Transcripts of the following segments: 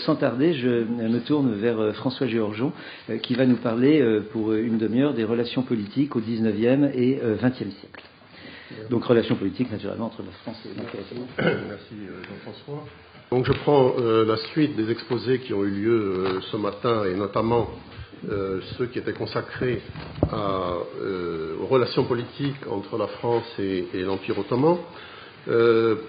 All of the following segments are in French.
sans tarder, je me tourne vers François Georgeon, qui va nous parler pour une demi-heure des relations politiques au XIXe et XXe siècle. Donc relations politiques naturellement entre la France et l'Empire ottoman. Merci Jean-François. Donc je prends la suite des exposés qui ont eu lieu ce matin, et notamment ceux qui étaient consacrés aux relations politiques entre la France et l'Empire ottoman,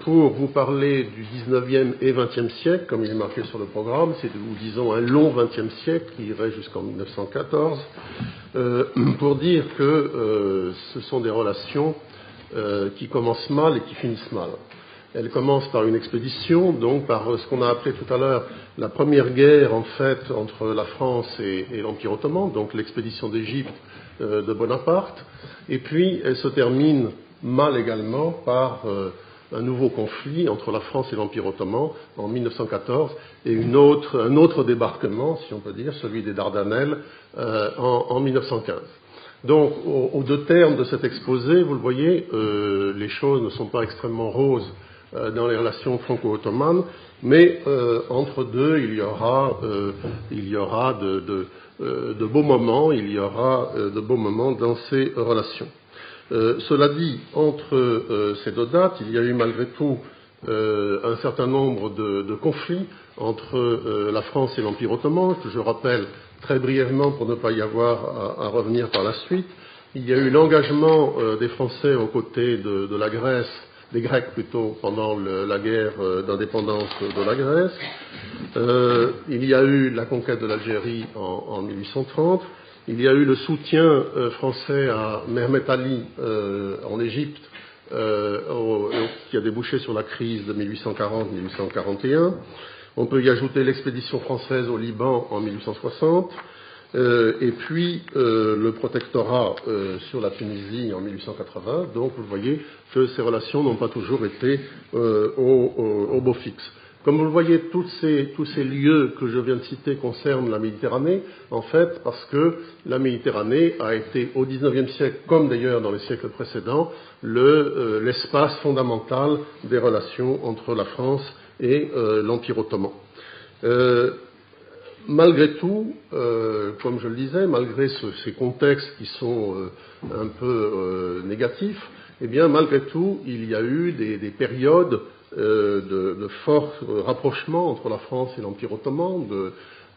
pour vous parler du 19e et 20e siècle, comme il est marqué sur le programme. C'est, nous disons, un long 20e siècle qui irait jusqu'en 1914, pour dire que ce sont des relations qui commencent mal et qui finissent mal. Elle commence par une expédition, donc par ce qu'on a appelé tout à l'heure la première guerre en fait entre la France et l'Empire ottoman, donc l'expédition d'Égypte de Bonaparte, et puis elle se termine mal également par un nouveau conflit entre la France et l'Empire ottoman en 1914 et un autre débarquement, si on peut dire, celui des Dardanelles en 1915. Donc, aux deux termes de cet exposé, vous le voyez, les choses ne sont pas extrêmement roses dans les relations franco-ottomanes, mais entre deux, il y aura de beaux moments, de beaux moments dans ces relations. Cela dit, entre ces deux dates, il y a eu malgré tout un certain nombre de conflits entre la France et l'Empire ottoman, que je rappelle très brièvement pour ne pas y avoir à revenir par la suite. Il y a eu l'engagement des Français aux côtés de la Grèce, des Grecs plutôt, pendant la guerre d'indépendance de la Grèce. Il y a eu la conquête de l'Algérie en 1830. Il y a eu le soutien français à Mehmet Ali en Égypte, qui a débouché sur la crise de 1840-1841. On peut y ajouter l'expédition française au Liban en 1860, et puis le protectorat sur la Tunisie en 1880. Donc vous voyez que ces relations n'ont pas toujours été au beau fixe. Comme vous le voyez, tous ces lieux que je viens de citer concernent la Méditerranée, en fait, parce que la Méditerranée a été, au XIXe siècle, comme d'ailleurs dans les siècles précédents, l'espace fondamental des relations entre la France et l'Empire ottoman. Malgré tout, comme je le disais, malgré ces contextes qui sont un peu négatifs, eh bien, malgré tout, il y a eu des périodes de fort rapprochement entre la France et l'Empire ottoman,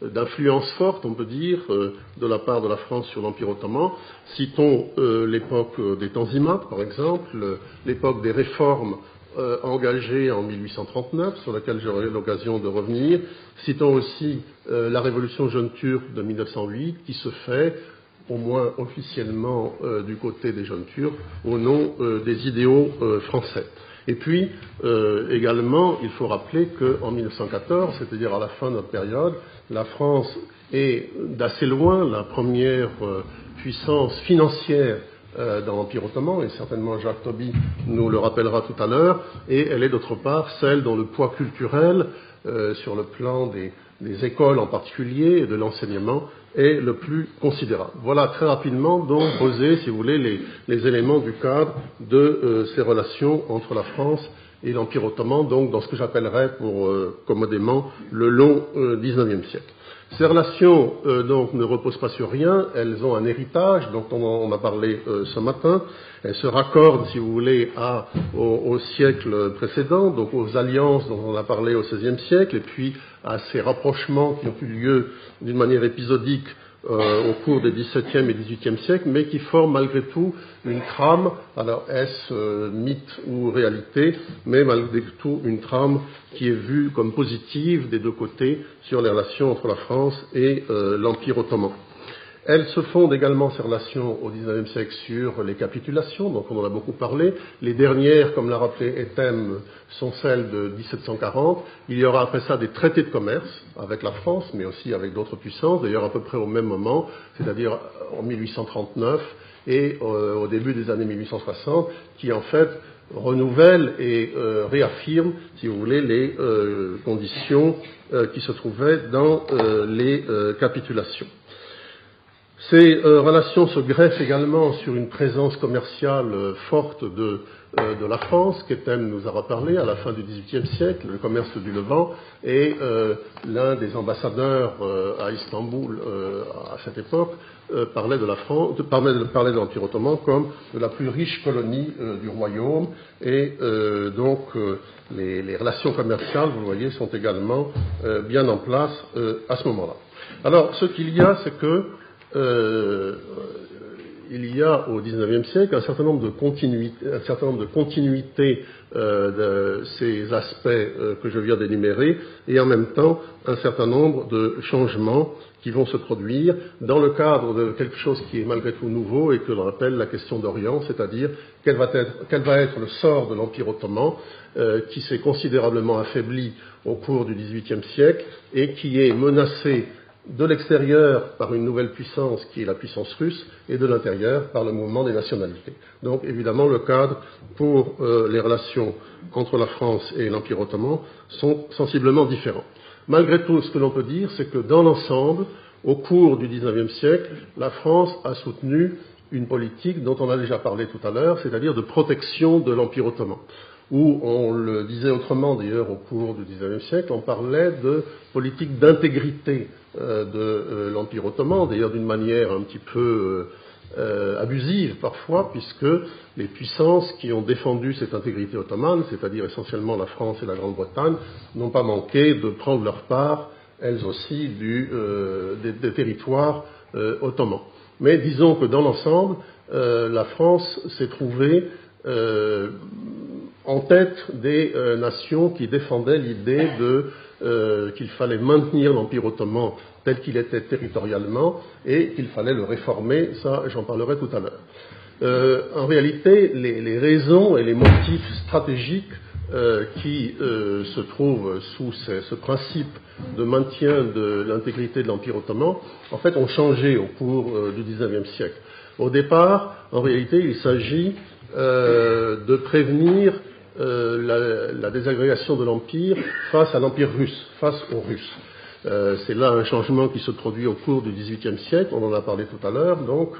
d'influence forte, on peut dire, de la part de la France sur l'Empire ottoman. Citons l'époque des Tanzimat, par exemple, l'époque des réformes engagées en 1839, sur laquelle j'aurai l'occasion de revenir. Citons aussi la révolution jeune turque de 1908, qui se fait, au moins officiellement du côté des jeunes turcs, au nom des idéaux français. Et puis, également, il faut rappeler qu'en 1914, c'est-à-dire à la fin de notre période, la France est d'assez loin la première puissance financière dans l'Empire ottoman, et certainement Jacques Tobie nous le rappellera tout à l'heure, et elle est d'autre part celle dont le poids culturel, sur le plan des écoles en particulier, et de l'enseignement, est le plus considérable. Voilà très rapidement donc poser, si vous voulez, les éléments du cadre de ces relations entre la France et l'Empire ottoman, donc dans ce que j'appellerais commodément le long XIXe siècle. Ces relations donc ne reposent pas sur rien, elles ont un héritage dont on a parlé ce matin. Elles se raccordent, si vous voulez, au siècle précédent, donc aux alliances dont on a parlé au XVIe siècle, et puis à ces rapprochements qui ont eu lieu d'une manière épisodique au cours des XVIIe et XVIIIe siècles, mais qui forment malgré tout une trame, alors est-ce mythe ou réalité, mais malgré tout une trame qui est vue comme positive des deux côtés sur les relations entre la France et l'Empire ottoman. Elles se fondent également, ces relations, au XIXe siècle sur les capitulations, donc on en a beaucoup parlé. Les dernières, comme l'a rappelé Ethem, sont celles de 1740. Il y aura après ça des traités de commerce avec la France, mais aussi avec d'autres puissances, d'ailleurs à peu près au même moment, c'est-à-dire en 1839 et au début des années 1860, qui en fait renouvellent et réaffirment, si vous voulez, les conditions qui se trouvaient dans les capitulations. Ces relations se greffent également sur une présence commerciale forte de la France, qu'Étienne nous a parlé à la fin du XVIIIe siècle, le commerce du Levant, et l'un des ambassadeurs à Istanbul à cette époque parlait de l'Empire ottoman comme de la plus riche colonie du royaume, et les relations commerciales, vous le voyez, sont également bien en place à ce moment-là. Alors, ce qu'il y a, c'est que il y a au XIXe siècle un certain nombre de continuités de ces aspects que je viens d'énumérer, et en même temps un certain nombre de changements qui vont se produire dans le cadre de quelque chose qui est malgré tout nouveau et que l'on appelle la question d'Orient, c'est-à-dire quel va être le sort de l'Empire ottoman qui s'est considérablement affaibli au cours du XVIIIe siècle et qui est menacé de l'extérieur par une nouvelle puissance qui est la puissance russe et de l'intérieur par le mouvement des nationalités. Donc évidemment le cadre pour les relations entre la France et l'Empire ottoman sont sensiblement différents. Malgré tout, ce que l'on peut dire, c'est que dans l'ensemble, au cours du XIXe siècle, la France a soutenu une politique dont on a déjà parlé tout à l'heure, c'est-à-dire de protection de l'Empire ottoman. Où on le disait autrement d'ailleurs au cours du XIXe siècle, on parlait de politique d'intégrité de l'Empire ottoman, d'ailleurs d'une manière un petit peu abusive parfois, puisque les puissances qui ont défendu cette intégrité ottomane, c'est-à-dire essentiellement la France et la Grande-Bretagne, n'ont pas manqué de prendre leur part, elles aussi, des territoires ottomans. Mais disons que dans l'ensemble, la France s'est trouvée en tête des nations qui défendaient l'idée qu'il fallait maintenir l'Empire ottoman tel qu'il était territorialement et qu'il fallait le réformer, ça j'en parlerai tout à l'heure. En réalité, les raisons et les motifs stratégiques qui se trouvent sous ce principe de maintien de l'intégrité de l'Empire ottoman, en fait, ont changé au cours du XIXe siècle. Au départ, en réalité, il s'agit de prévenir la désagrégation de l'Empire face à l'Empire russe, face aux Russes. C'est là un changement qui se produit au cours du XVIIIe siècle, on en a parlé tout à l'heure, donc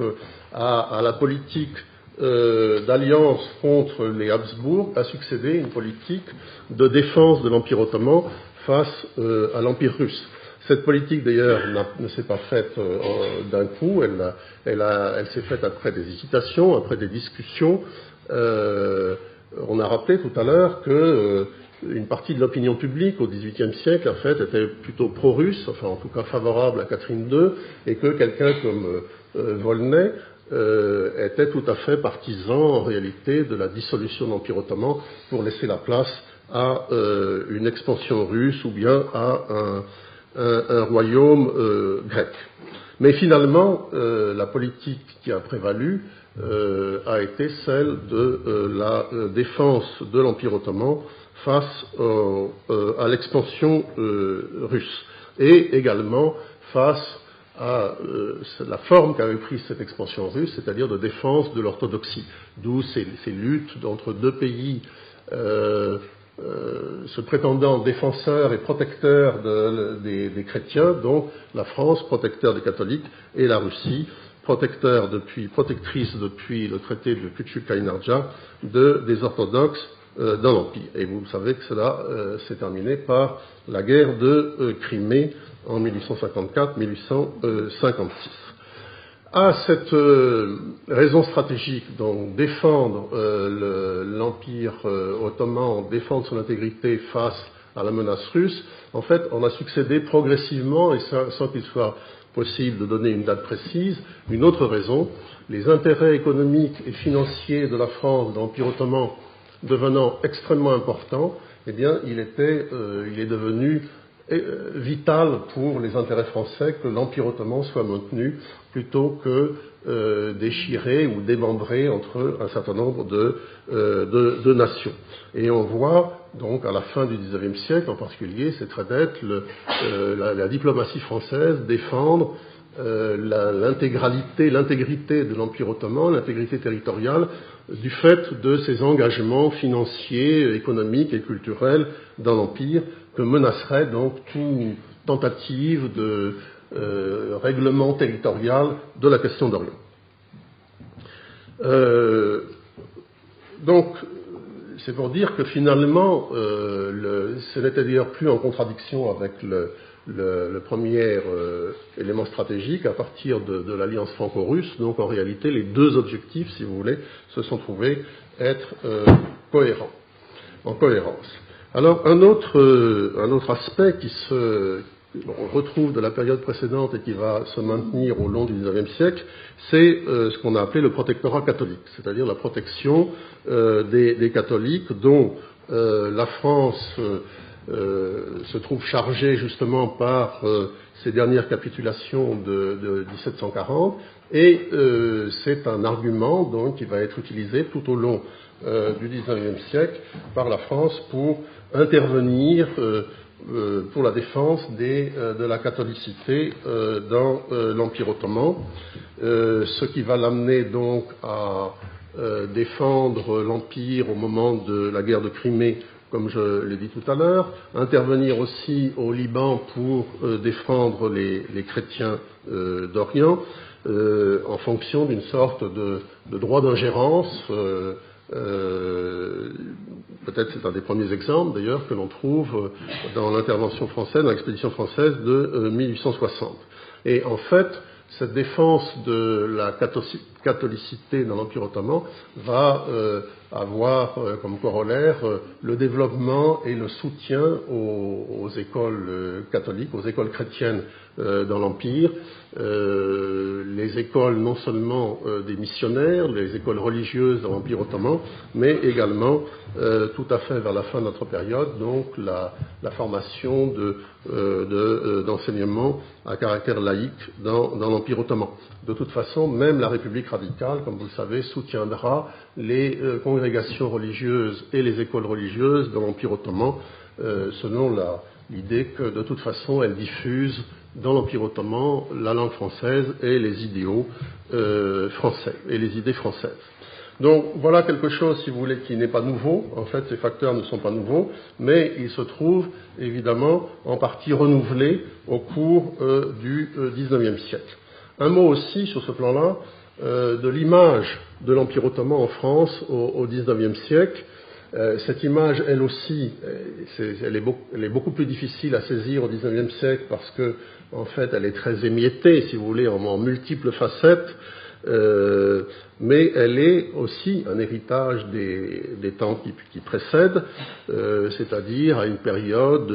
à la politique d'alliance contre les Habsbourg a succédé une politique de défense de l'Empire ottoman face à l'Empire russe. Cette politique, d'ailleurs, ne s'est pas faite d'un coup, elle s'est faite après des hésitations, après des discussions. On a rappelé tout à l'heure que une partie de l'opinion publique au XVIIIe siècle, en fait, était plutôt pro-russe, enfin en tout cas favorable à Catherine II, et que quelqu'un comme Volney était tout à fait partisan, en réalité, de la dissolution de l'Empire ottoman pour laisser la place à une expansion russe ou bien à un royaume grec. Mais finalement, la politique qui a prévalu a été celle de la défense de l'Empire ottoman face à l'expansion russe et également face à la forme qu'avait prise cette expansion russe, c'est-à-dire de défense de l'orthodoxie, d'où ces luttes entre deux pays se prétendant défenseurs et protecteurs des chrétiens, donc la France, protecteur des catholiques, et la Russie, protectrice depuis le traité de Küçük-Kaynarca des orthodoxes dans l'Empire. Et vous savez que cela s'est terminé par la guerre de Crimée en 1854-1856. À cette raison stratégique, donc défendre l'Empire ottoman, défendre son intégrité face à la menace russe, en fait, on a succédé progressivement, et sans qu'il soit possible de donner une date précise, une autre raison, les intérêts économiques et financiers de la France, de l'Empire ottoman, devenant extrêmement importants, eh bien, il est devenu vital pour les intérêts français que l'Empire ottoman soit maintenu plutôt que déchiré ou démembré entre un certain nombre de nations. Et on voit donc à la fin du XIXe siècle en particulier, c'est très net, la diplomatie française défendre l'intégrité de l'Empire ottoman, l'intégrité territoriale, du fait de ses engagements financiers, économiques et culturels dans l'Empire, que menacerait donc toute tentative règlement territorial de la question d'Orient. Donc, c'est pour dire que finalement, ce n'était d'ailleurs plus en contradiction avec le premier élément stratégique à partir de l'alliance franco-russe. Donc, en réalité, les deux objectifs, si vous voulez, se sont trouvés être en cohérence. Alors, un autre aspect on retrouve de la période précédente et qui va se maintenir au long du XIXe siècle, c'est ce qu'on a appelé le protectorat catholique, c'est-à-dire la protection des catholiques dont la France se trouve chargée justement par ces dernières capitulations de 1740, et c'est un argument donc qui va être utilisé tout au long du XIXe siècle par la France pour intervenir pour la défense de la catholicité dans l'Empire ottoman, ce qui va l'amener donc à défendre l'Empire au moment de la guerre de Crimée, comme je l'ai dit tout à l'heure, intervenir aussi au Liban pour défendre les chrétiens d'Orient, en fonction d'une sorte de droit d'ingérence. Peut-être c'est un des premiers exemples d'ailleurs que l'on trouve dans l'intervention française, dans l'expédition française de 1860. Et en fait, cette défense de la catholicité dans l'Empire ottoman va avoir comme corollaire le développement et le soutien aux écoles catholiques, aux écoles chrétiennes dans l'Empire, les écoles non seulement des missionnaires, les écoles religieuses dans l'Empire ottoman, mais également tout à fait vers la fin de notre période, donc la formation d'enseignement à caractère laïque dans l'Empire ottoman. De toute façon, même la République radicale, comme vous le savez, soutiendra les congrégations religieuses et les écoles religieuses dans l'Empire ottoman, selon l'idée que de toute façon elle diffuse dans l'Empire ottoman la langue française et les idéaux français et les idées françaises. Donc voilà quelque chose, si vous voulez, qui n'est pas nouveau. En fait, ces facteurs ne sont pas nouveaux, mais ils se trouvent évidemment en partie renouvelés au cours du XIXe siècle. Un mot aussi sur ce plan-là de l'image de l'Empire ottoman en France au XIXe siècle. Cette image, elle aussi, elle est beaucoup plus difficile à saisir au XIXe siècle parce que, en fait, elle est très émiettée, si vous voulez, en multiples facettes. Mais elle est aussi un héritage des temps qui précèdent, c'est-à-dire à une période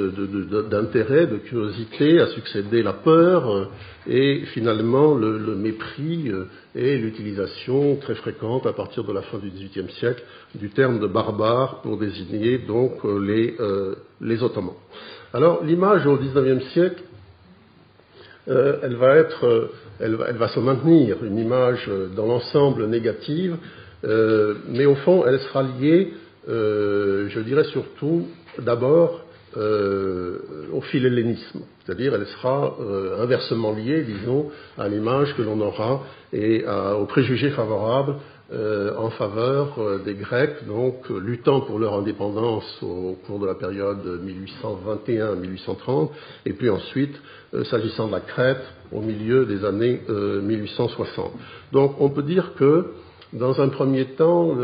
d'intérêt, de curiosité, à succéder la peur et finalement le mépris et l'utilisation très fréquente à partir de la fin du XVIIIe siècle du terme de barbare pour désigner donc les Ottomans. Alors l'image au XIXe siècle, elle va se maintenir, une image dans l'ensemble négative, mais au fond, elle sera liée, je dirais surtout, d'abord, au philhellénisme, c'est-à-dire elle sera inversement liée, disons, à l'image que l'on aura et aux préjugés favorables en faveur des Grecs, donc luttant pour leur indépendance au cours de la période 1821-1830, et puis ensuite, s'agissant de la Crète, au milieu des années 1860. Donc on peut dire que, dans un premier temps,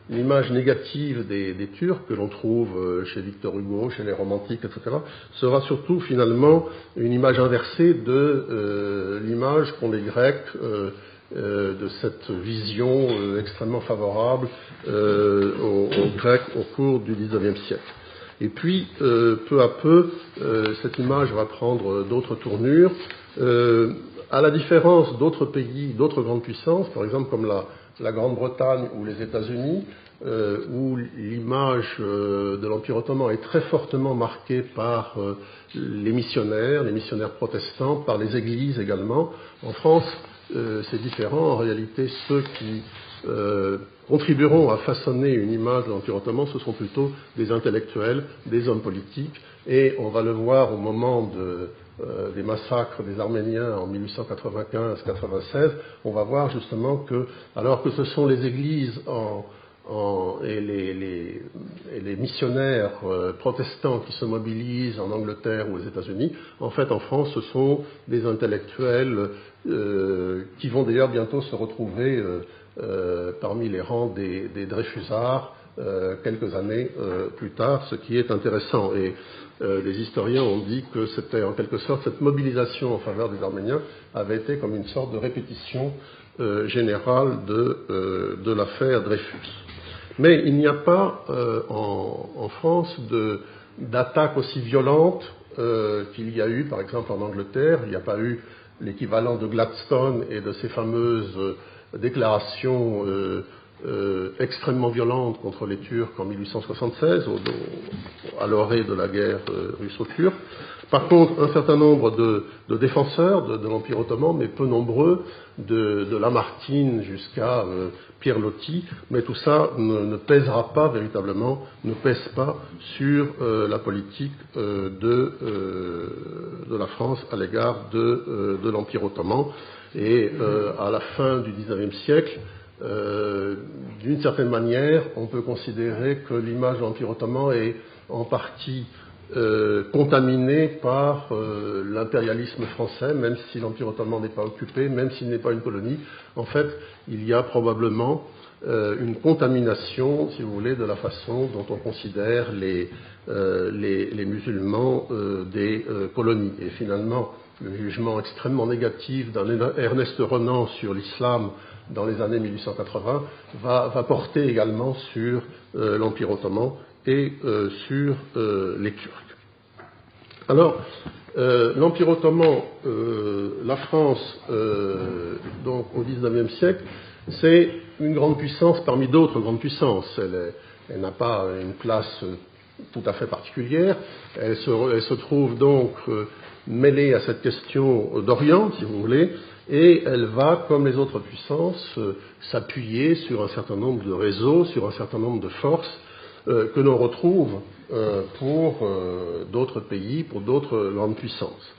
l'image négative des Turcs que l'on trouve chez Victor Hugo, chez les romantiques, etc., sera surtout finalement une image inversée de l'image qu'ont les Grecs de cette vision extrêmement favorable aux Grecs au cours du XIXe siècle. Et puis, peu à peu, cette image va prendre d'autres tournures. À la différence d'autres pays, d'autres grandes puissances, par exemple comme la Grande-Bretagne ou les États-Unis, où l'image de l'Empire ottoman est très fortement marquée par les missionnaires protestants, par les églises également. En France, c'est différent. En réalité, ceux qui contribueront à façonner une image de l'Empire ottoman, ce sont plutôt des intellectuels, des hommes politiques, et on va le voir au moment des massacres des Arméniens en 1895-96, on va voir justement que, alors que ce sont les églises et les missionnaires protestants qui se mobilisent en Angleterre ou aux États-Unis, en fait, en France, ce sont des intellectuels qui vont d'ailleurs bientôt se retrouver parmi les rangs des Dreyfusards quelques années plus tard, ce qui est intéressant. Et les historiens ont dit que c'était en quelque sorte cette mobilisation en faveur des Arméniens avait été comme une sorte de répétition générale de l'affaire Dreyfus. Mais il n'y a pas en France d'attaque aussi violente qu'il y a eu, par exemple, en Angleterre. Il n'y a pas eu l'équivalent de Gladstone et de ces fameuses déclarations extrêmement violentes contre les Turcs en 1876, à l'orée de la guerre russo-turque. Par contre, un certain nombre de défenseurs de l'Empire ottoman, mais peu nombreux, de Lamartine jusqu'à Pierre Loti, mais tout ça ne pèsera pas véritablement, ne pèse pas sur la politique de la France à l'égard de l'Empire ottoman. Et à la fin du XIXe siècle, d'une certaine manière, on peut considérer que l'image de l'Empire ottoman est en partie contaminé par l'impérialisme français, même si l'Empire ottoman n'est pas occupé, même s'il n'est pas une colonie. En fait, il y a probablement une contamination, si vous voulez, de la façon dont on considère les musulmans des colonies. Et finalement, le jugement extrêmement négatif d'un Ernest Renan sur l'islam dans les années 1880 va porter également sur l'Empire ottoman et sur les Turcs. Alors, l'Empire ottoman, la France, donc au XIXe siècle, c'est une grande puissance parmi d'autres grandes puissances. Elle n'a pas une place tout à fait particulière. Elle se trouve donc mêlée à cette question d'Orient, si vous voulez, et elle va, comme les autres puissances, s'appuyer sur un certain nombre de réseaux, sur un certain nombre de forces que l'on retrouve pour d'autres pays, pour d'autres grandes puissances.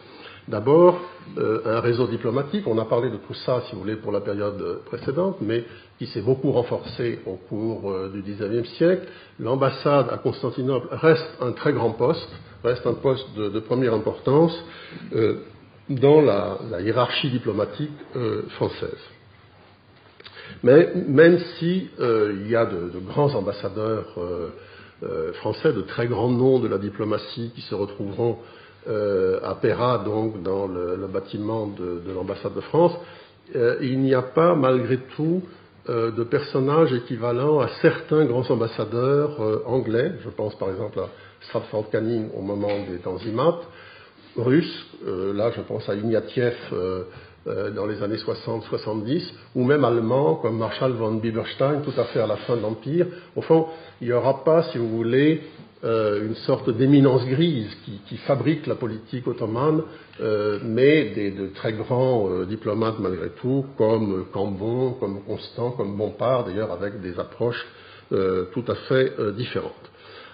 D'abord, un réseau diplomatique, on a parlé de tout ça, si vous voulez, pour la période précédente, mais qui s'est beaucoup renforcé au cours du XIXe siècle. L'ambassade à Constantinople reste un très grand poste, reste un poste de première importance dans la hiérarchie diplomatique française. Mais même si il y a de grands ambassadeurs français, de très grands noms de la diplomatie qui se retrouveront à Péra, donc dans le bâtiment de l'ambassade de France, il n'y a pas malgré tout de personnages équivalents à certains grands ambassadeurs anglais. Je pense par exemple à Stratford Canning au moment des Tanzimat, russe, là je pense à Ignatieff dans les années 60-70, ou même allemand comme Marshal von Bieberstein tout à fait à la fin de l'Empire. Au fond, il n'y aura pas, si vous voulez, une sorte d'éminence grise qui fabrique la politique ottomane, mais de très grands diplomates malgré tout, comme Cambon, comme Constant, comme Bompard, d'ailleurs avec des approches tout à fait différentes.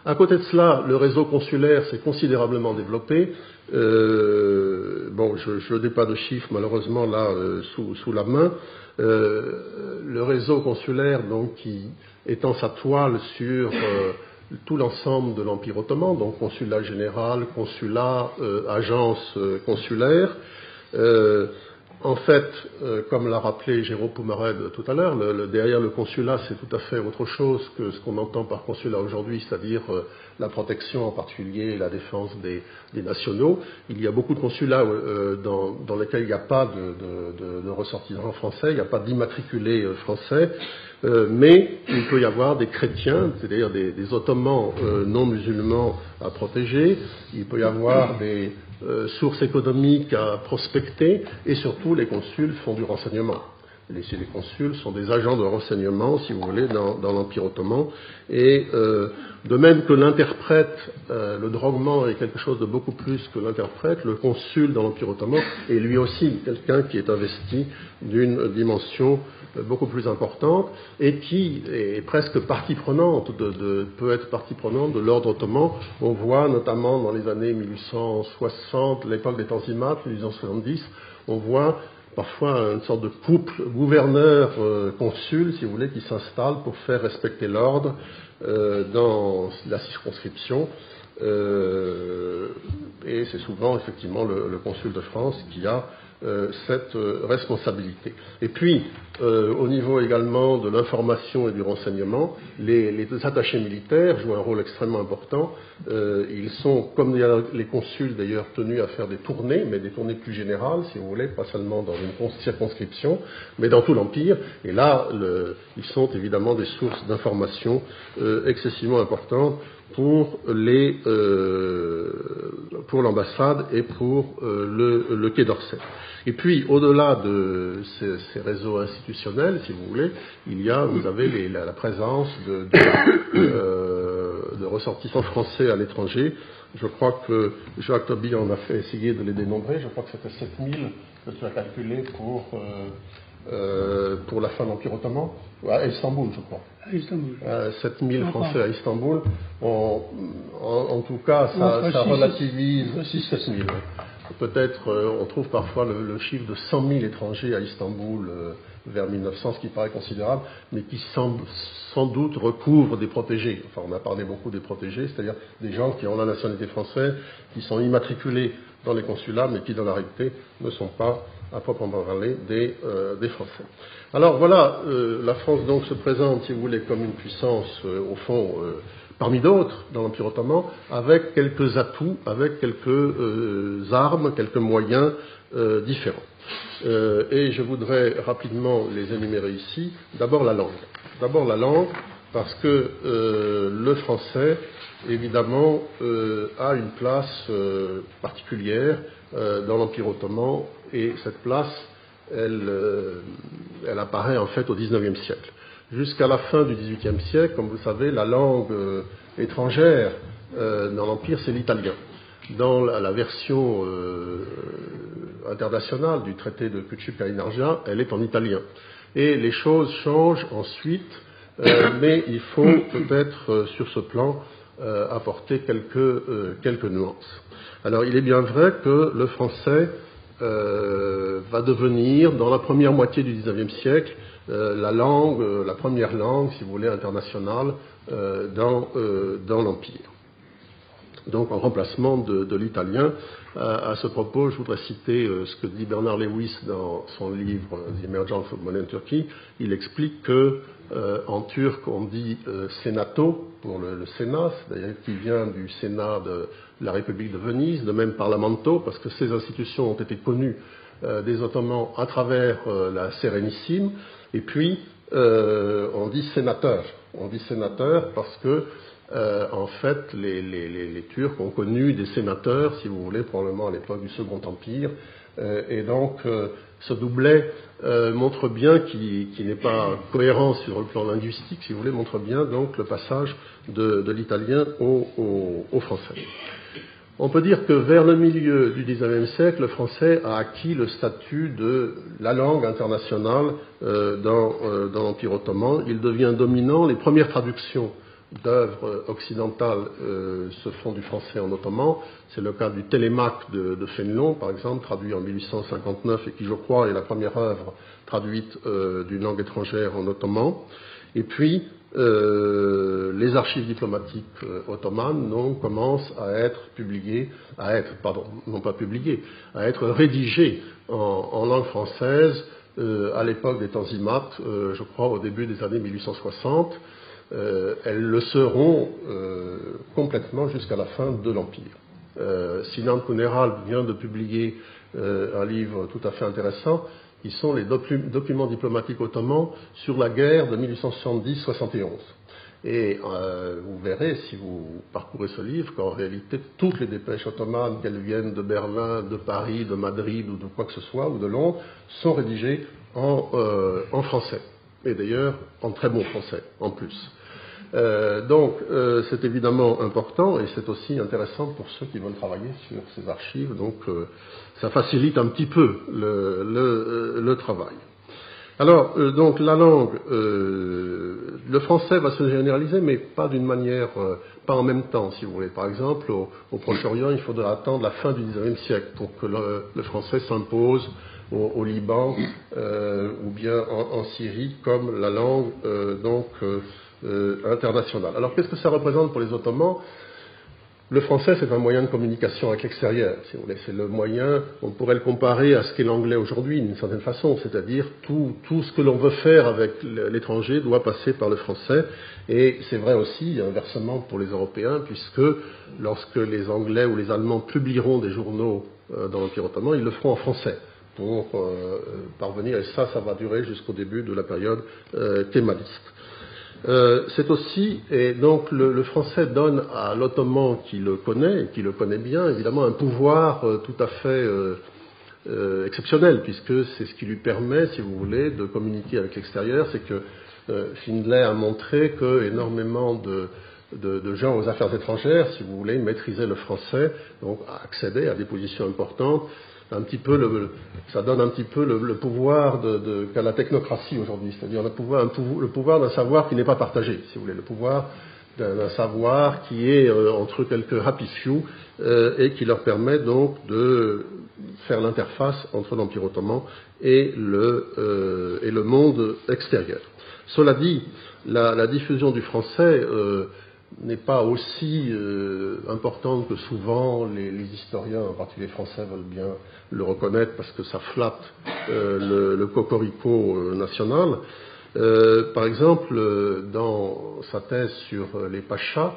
À côté de cela, le réseau consulaire s'est considérablement développé. Bon, je n'ai pas de chiffres malheureusement là sous la main. Le réseau consulaire, donc, qui étend sa toile sur tout l'ensemble de l'Empire ottoman, donc consulat général, consulat, agence consulaire. En fait, comme l'a rappelé Jérôme Poumared tout à l'heure, derrière le consulat, c'est tout à fait autre chose que ce qu'on entend par consulat aujourd'hui, c'est-à-dire la protection en particulier et la défense des nationaux. Il y a beaucoup de consulats dans lesquels il n'y a pas de ressortissants français, il n'y a pas d'immatriculés français, mais il peut y avoir des chrétiens, c'est-à-dire des ottomans non musulmans à protéger, il peut y avoir des sources économiques à prospecter, et surtout les consuls font du renseignement. Les consuls sont des agents de renseignement, si vous voulez, dans l'Empire ottoman, et de même que l'interprète, le drogman est quelque chose de beaucoup plus que l'interprète, le consul dans l'Empire ottoman est lui aussi quelqu'un qui est investi d'une dimension beaucoup plus importante et qui est presque partie prenante, peut être partie prenante de l'ordre ottoman. On voit notamment dans les années 1860, l'époque des Tanzimat, 1870, on voit parfois une sorte de couple gouverneur-consul, si vous voulez, qui s'installe pour faire respecter l'ordre dans la circonscription. Et c'est souvent effectivement le consul de France qui a cette responsabilité. Et puis, au niveau également de l'information et du renseignement, les attachés militaires jouent un rôle extrêmement important. Ils sont, comme les consuls d'ailleurs, tenus à faire des tournées, mais des tournées plus générales, si vous voulez, pas seulement dans une circonscription, mais dans tout l'Empire. Et là, ils sont évidemment des sources d'information excessivement importantes pour l'ambassade et pour le Quai d'Orsay. Et puis, au-delà de ces réseaux institutionnels, si vous voulez, vous avez la présence de ressortissants français à l'étranger. Je crois que Jacques Toby en a fait essayer de les dénombrer. Je crois que c'était 7000 que tu as calculé pour la fin de l'Empire ottoman, à Istanbul, je crois. À Istanbul. 7000 Français à Istanbul. En tout cas, ça relativise 6-7 000. Peut-être, on trouve parfois le chiffre de 100 000 étrangers à Istanbul vers 1900, ce qui paraît considérable, mais qui sans doute recouvre des protégés. Enfin, on a parlé beaucoup des protégés, c'est-à-dire des gens qui ont la nationalité française, qui sont immatriculés dans les consulats, mais qui dans la réalité ne sont pas à proprement parler des Français. Alors voilà, la France donc se présente, si vous voulez, comme une puissance, au fond, parmi d'autres dans l'Empire ottoman, avec quelques atouts, avec quelques armes, quelques moyens différents. Et je voudrais rapidement les énumérer ici. D'abord la langue, parce que le français, évidemment, a une place particulière dans l'Empire ottoman, et cette place, elle apparaît en fait au XIXe siècle. Jusqu'à la fin du XVIIIe siècle, comme vous savez, la langue étrangère dans l'Empire, c'est l'italien. Dans la version internationale du traité de Küçük-Kaynarca, elle est en italien. Et les choses changent ensuite, mais il faut peut-être sur ce plan apporter quelques nuances. Alors, il est bien vrai que le français va devenir, dans la première moitié du XIXe siècle, la première langue, si vous voulez, internationale dans l'Empire. Donc en remplacement de l'italien. À ce propos, je voudrais citer ce que dit Bernard Lewis dans son livre The Emergence of Modern Turkey. Il explique que en turc on dit Senato pour le Sénat, d'ailleurs qui vient du Sénat de la République de Venise, de même Parlamento, parce que ces institutions ont été connues des Ottomans à travers la Sérénissime. Et puis on dit sénateur. On dit sénateur parce que en fait, les Turcs ont connu des sénateurs, si vous voulez, probablement à l'époque du Second Empire, et donc ce doublet montre bien, qui n'est pas cohérent sur le plan linguistique, si vous voulez, montre bien donc le passage de l'italien au français. On peut dire que vers le milieu du XIXe siècle, le français a acquis le statut de la langue internationale dans l'Empire ottoman. Il devient dominant. Les premières traductions d'œuvres occidentales se font du français en ottoman. C'est le cas du Télémaque de Fénelon, par exemple, traduit en 1859 et qui, je crois, est la première œuvre traduite d'une langue étrangère en ottoman. Et puis, les archives diplomatiques ottomanes commencent à être rédigées en langue française à l'époque des Tanzimat, je crois au début des années 1860. Elles le seront complètement jusqu'à la fin de l'Empire. Sinan Kuneral vient de publier un livre tout à fait intéressant, qui sont les documents diplomatiques ottomans sur la guerre de 1870-71. Et vous verrez, si vous parcourez ce livre, qu'en réalité, toutes les dépêches ottomanes, qu'elles viennent de Berlin, de Paris, de Madrid ou de quoi que ce soit, ou de Londres, sont rédigées en français. Et d'ailleurs, en très bon français, en plus. Donc, c'est évidemment important et c'est aussi intéressant pour ceux qui veulent travailler sur ces archives. Donc, ça facilite un petit peu le travail. Alors, donc, la langue, le français va se généraliser, mais pas d'une manière, pas en même temps, si vous voulez. Par exemple, au Proche-Orient, il faudra attendre la fin du XIXe siècle pour que le français s'impose au Liban ou bien en Syrie comme la langue internationale. Alors qu'est-ce que ça représente pour les Ottomans? Le français, c'est un moyen de communication avec l'extérieur, si vous voulez. C'est le moyen, on pourrait le comparer à ce qu'est l'anglais aujourd'hui, d'une certaine façon. C'est-à-dire, tout ce que l'on veut faire avec l'étranger doit passer par le français. Et c'est vrai aussi, inversement, pour les Européens, puisque lorsque les Anglais ou les Allemands publieront des journaux dans l'Empire ottoman, ils le feront en français pour parvenir, et ça va durer jusqu'au début de la période kémaliste. C'est aussi, et donc le français donne à l'ottoman qui le connaît, et qui le connaît bien, évidemment un pouvoir tout à fait exceptionnel, puisque c'est ce qui lui permet, si vous voulez, de communiquer avec l'extérieur. C'est que Findlay a montré que énormément de gens aux affaires étrangères, si vous voulez, maîtrisaient le français, donc accédaient à des positions importantes. Ça donne un petit peu le pouvoir qu'a la technocratie aujourd'hui, c'est-à-dire le pouvoir d'un savoir qui n'est pas partagé, si vous voulez, le pouvoir d'un savoir qui est entre quelques happy few et qui leur permet donc de faire l'interface entre l'Empire ottoman et le monde extérieur. Cela dit, la diffusion du français n'est pas aussi importante que souvent les historiens, en particulier français, veulent bien le reconnaître parce que ça flatte le cocorico national. Par exemple, dans sa thèse sur les pachas,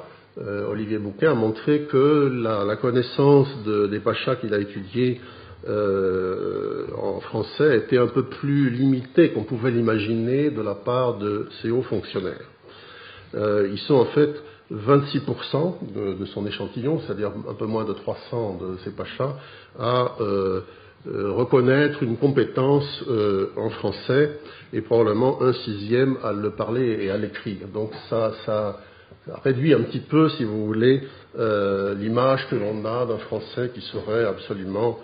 Olivier Bouquet a montré que la connaissance des pachas qu'il a étudiés en français était un peu plus limitée qu'on pouvait l'imaginer de la part de ces hauts fonctionnaires. Ils sont en fait 26% de son échantillon, c'est-à-dire un peu moins de 300 de ces pachas, à reconnaître une compétence en français et probablement 1/6 à le parler et à l'écrire. Donc ça réduit un petit peu, si vous voulez, l'image que l'on a d'un français qui serait absolument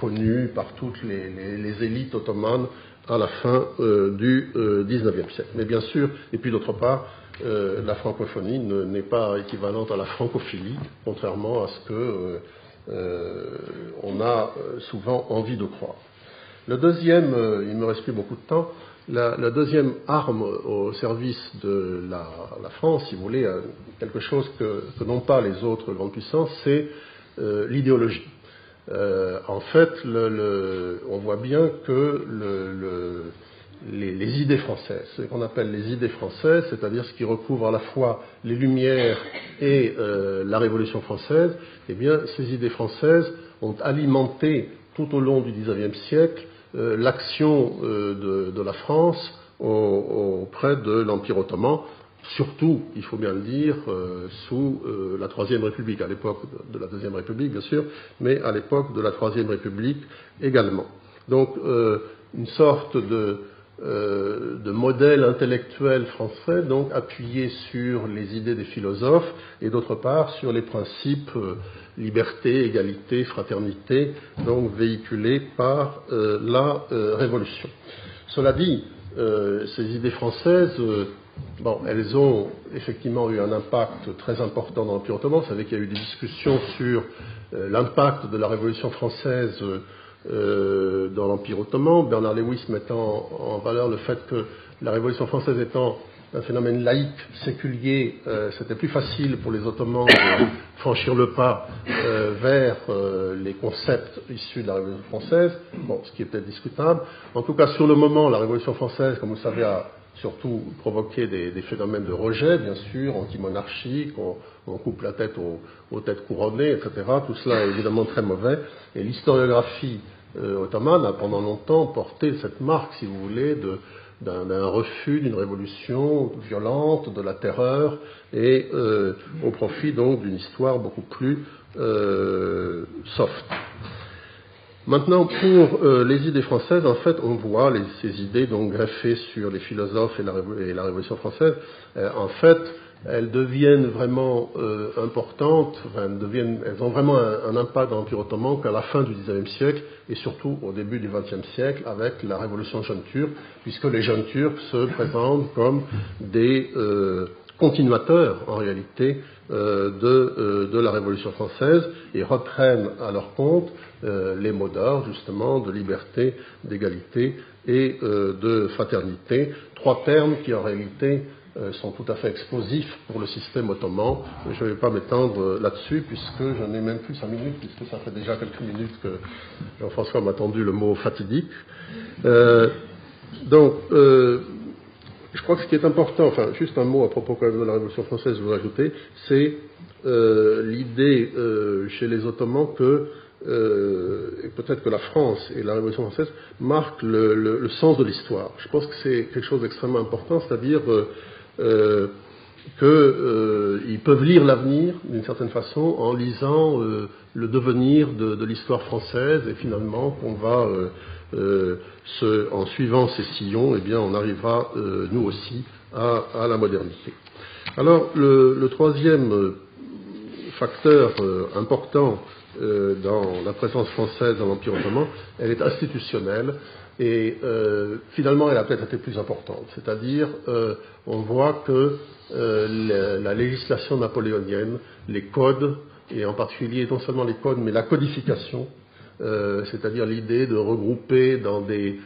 connu par toutes les élites ottomanes à la fin du XIXe siècle. Mais bien sûr, et puis d'autre part, la francophonie n'est pas équivalente à la francophilie, contrairement à ce que on a souvent envie de croire. Le deuxième, il me reste plus beaucoup de temps, la deuxième arme au service de la France, si vous voulez, quelque chose que n'ont pas les autres grandes puissances, c'est l'idéologie. En fait, on voit bien que les idées françaises, ce qu'on appelle les idées françaises, c'est-à-dire ce qui recouvre à la fois les Lumières et la Révolution française, eh bien, ces idées françaises ont alimenté tout au long du XIXe siècle l'action de la France auprès de l'Empire ottoman, surtout, il faut bien le dire, sous la Troisième République, à l'époque de la Deuxième République, bien sûr, mais à l'époque de la Troisième République également. Donc, une sorte de modèle intellectuel français, donc appuyé sur les idées des philosophes et d'autre part sur les principes liberté, égalité, fraternité, donc véhiculés par la Révolution. Cela dit, ces idées françaises, elles ont effectivement eu un impact très important dans l'Empire ottoman. Vous savez qu'il y a eu des discussions sur l'impact de la Révolution française dans l'Empire ottoman, Bernard Lewis mettant en valeur le fait que la Révolution française étant un phénomène laïque, séculier, c'était plus facile pour les Ottomans de franchir le pas vers les concepts issus de la Révolution française, ce qui est peut-être discutable. En tout cas, sur le moment, la Révolution française, comme vous le savez, a surtout provoqué des phénomènes de rejet, bien sûr, anti-monarchiques, on coupe la tête aux têtes couronnées, etc. Tout cela est évidemment très mauvais. Et l'historiographie ottomane a pendant longtemps porté cette marque, si vous voulez, d'un refus d'une révolution violente, de la terreur, et au profit donc d'une histoire beaucoup plus soft. Maintenant, pour les idées françaises, en fait, on voit ces idées donc greffées sur les philosophes et la Révolution française. En fait, elles deviennent vraiment importantes, elles ont vraiment un impact dans l'Empire ottoman qu'à la fin du XIXe siècle et surtout au début du XXe siècle avec la révolution jeune turque, puisque les jeunes turcs se présentent comme des continuateurs, en réalité, de la Révolution française et reprennent à leur compte les mots d'ordre, justement, de liberté, d'égalité et de fraternité. Trois termes qui, en réalité, sont tout à fait explosifs pour le système ottoman. Je ne vais pas m'étendre là-dessus, puisque je n'ai même plus 5 minutes, puisque ça fait déjà quelques minutes que Jean-François m'a tendu le mot fatidique. Je crois que ce qui est important, enfin, juste un mot à propos quand même de la Révolution française, je veux rajouter, c'est l'idée chez les Ottomans que, et peut-être que la France et la Révolution française marquent le sens de l'histoire. Je pense que c'est quelque chose d'extrêmement important, c'est-à-dire qu'ils peuvent lire l'avenir, d'une certaine façon, en lisant le devenir de l'histoire française, et finalement qu'on va... en suivant ces sillons, eh bien, on arrivera, nous aussi, à la modernité. Alors, le troisième facteur important dans la présence française dans l'Empire ottoman, elle est institutionnelle, et finalement, elle a peut-être été plus importante. C'est-à-dire, on voit que la législation napoléonienne, les codes, et en particulier, non seulement les codes, mais la codification, c'est-à-dire l'idée de regrouper dans des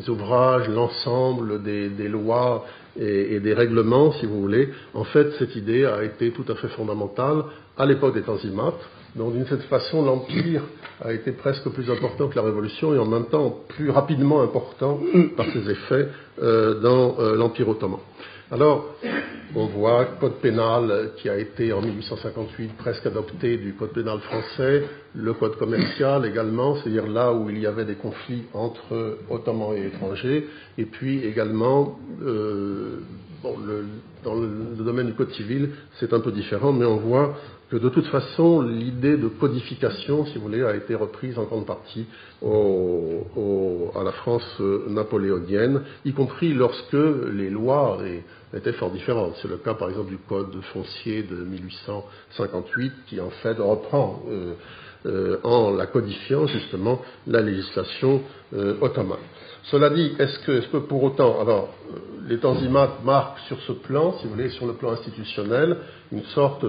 ouvrages l'ensemble des lois et des règlements, si vous voulez. En fait, cette idée a été tout à fait fondamentale à l'époque des Tanzimat. Donc, d'une certaine façon, l'Empire a été presque plus important que la Révolution et en même temps plus rapidement important par ses effets dans l'Empire ottoman. Alors, on voit le code pénal qui a été en 1858 presque adopté du code pénal français, le code commercial également, c'est-à-dire là où il y avait des conflits entre ottomans et étrangers, et puis également, dans le domaine du code civil, c'est un peu différent, mais on voit que de toute façon, l'idée de codification, si vous voulez, a été reprise en grande partie à la France napoléonienne, y compris lorsque les lois étaient fort différentes. C'est le cas, par exemple, du code foncier de 1858, qui en fait reprend, en la codifiant, justement, la législation ottomane. Cela dit, est-ce que pour autant, alors, les Tanzimat marquent sur ce plan, si vous voulez, sur le plan institutionnel, une sorte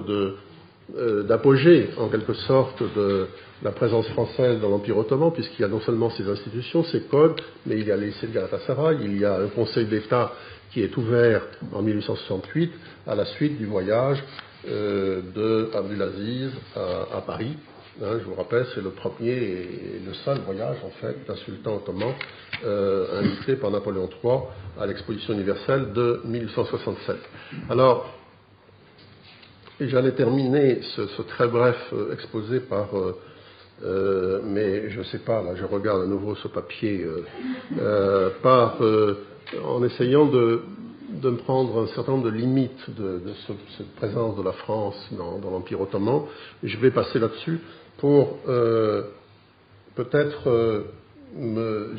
d'apogée, en quelque sorte, de la présence française dans l'Empire ottoman, puisqu'il y a non seulement ces institutions, ces codes, mais il y a les lycées de Galatasaray, il y a un conseil d'État qui est ouvert en 1868 à la suite du voyage de Abdulaziz à Paris. Je vous rappelle, c'est le premier et le seul voyage, en fait, d'un sultan ottoman invité par Napoléon III à l'exposition universelle de 1867. Alors, et j'allais terminer ce très bref exposé par, mais je ne sais pas, là je regarde à nouveau ce papier, en essayant de me prendre un certain nombre de limites de cette présence de la France dans l'Empire ottoman. Je vais passer là-dessus pour peut-être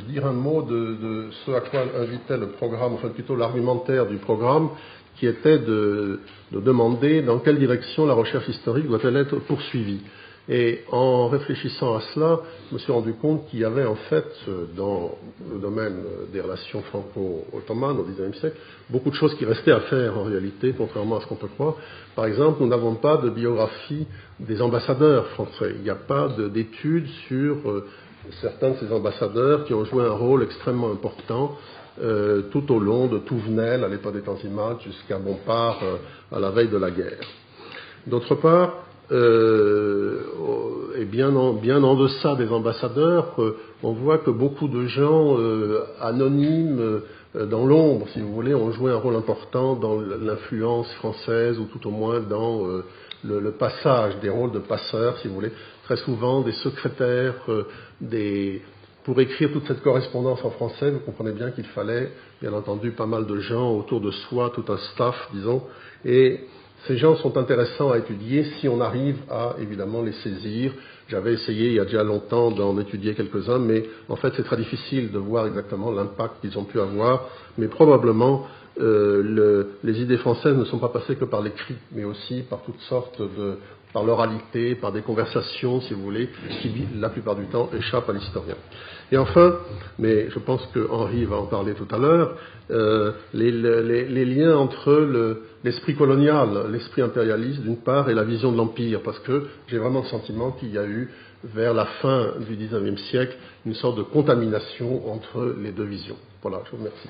dire un mot de ce à quoi invitait le programme, enfin plutôt l'argumentaire du programme, qui était de demander dans quelle direction la recherche historique doit-elle être poursuivie. Et en réfléchissant à cela, je me suis rendu compte qu'il y avait en fait, dans le domaine des relations franco-ottomanes au XIXe siècle, beaucoup de choses qui restaient à faire en réalité, contrairement à ce qu'on peut croire. Par exemple, nous n'avons pas de biographie des ambassadeurs français. Il n'y a pas d'études sur certains de ces ambassadeurs qui ont joué un rôle extrêmement important tout au long de Touvenel à l'époque des Tanzimat jusqu'à Bompard à la veille de la guerre. D'autre part, et bien en deçà des ambassadeurs, on voit que beaucoup de gens anonymes dans l'ombre, si vous voulez, ont joué un rôle important dans l'influence française ou tout au moins dans le passage, des rôles de passeurs, si vous voulez, très souvent des secrétaires, pour écrire toute cette correspondance en français, vous comprenez bien qu'il fallait, bien entendu, pas mal de gens autour de soi, tout un staff, disons, et ces gens sont intéressants à étudier si on arrive à, évidemment, les saisir. J'avais essayé il y a déjà longtemps d'en étudier quelques-uns, mais en fait c'est très difficile de voir exactement l'impact qu'ils ont pu avoir, mais probablement les idées françaises ne sont pas passées que par l'écrit, mais aussi par toutes sortes par l'oralité, par des conversations, si vous voulez, qui la plupart du temps échappent à l'historien. Et enfin, mais je pense que Henri va en parler tout à l'heure, les liens entre l'esprit colonial, l'esprit impérialiste d'une part, et la vision de l'Empire, parce que j'ai vraiment le sentiment qu'il y a eu, vers la fin du XIXe siècle, une sorte de contamination entre les deux visions. Voilà, je vous remercie.